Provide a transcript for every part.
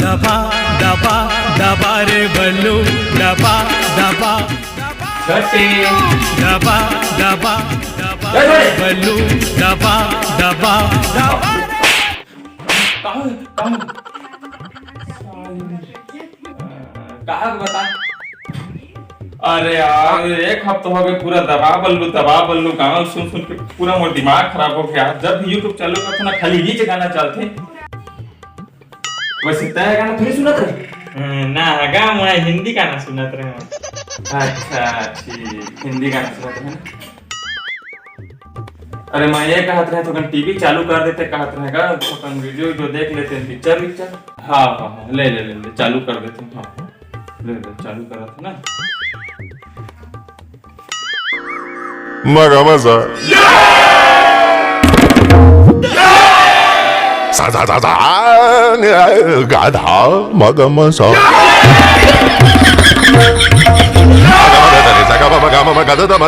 दबा दबा दबा रे बल्लू दबा दबा दबा दबा दबा बल्लू दबा दबा दबा कहा बता। अरे यार एक हफ्ता हो गया पूरा दबा बल्लू गाना सुन सुन के पूरा मोर दिमाग खराब हो गया। जब भी यूट्यूब चालू करता ना खाली ये गाना चलते। वैसे तय गाना थोड़ी सुनत रहे ना गा मैं हिंदी गाना सुनत रहे। अच्छा ठीक हिंदी गाना सुनत रहे। अरे मैं ये कहत रहे तो कन टीवी चालू कर देते कहत रहेगा तो कन वीडियो जो देख लेते हैं पिक्चर। हाँ हाँ हाँ ले चालू कर देते हैं। हाँ ले चालू करा था ना मगा मजा सा सा सा सा गाधा मगा मजा दबा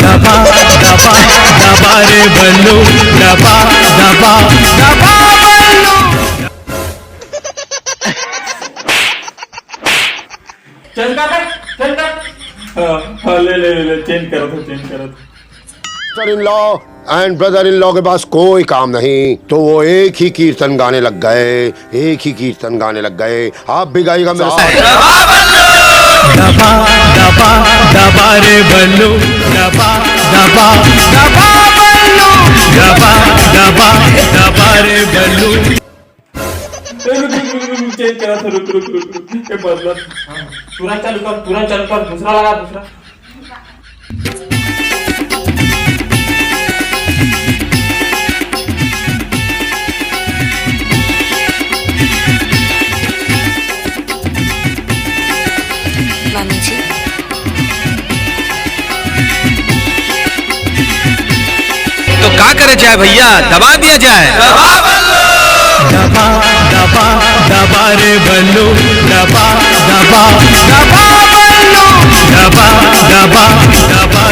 दबा दबा रे बल्लू दबा दबा दबा बल्लू। चल हाँ ले चेंज करा था। Sister in law end brother in law K pass कोई काम नहीं तो वो एक ही कीर्तन गाने लग गए। आप भी गाइएगा मेरे साथ। दबा दबा दबा रे बल्लू दबा दबा दबा बल्लू दबा दबा दबा रे बल्लू। चेंज करा था रुक ये बदला। तुरंत चालू कर दूसरा लगा दूसरा। मामी जी तो क्या करे जाए भैया दबा दिया जाए। दबा दबा दबा रे बल्लू दबा दबा दबा बल्लू दबा दबा दबा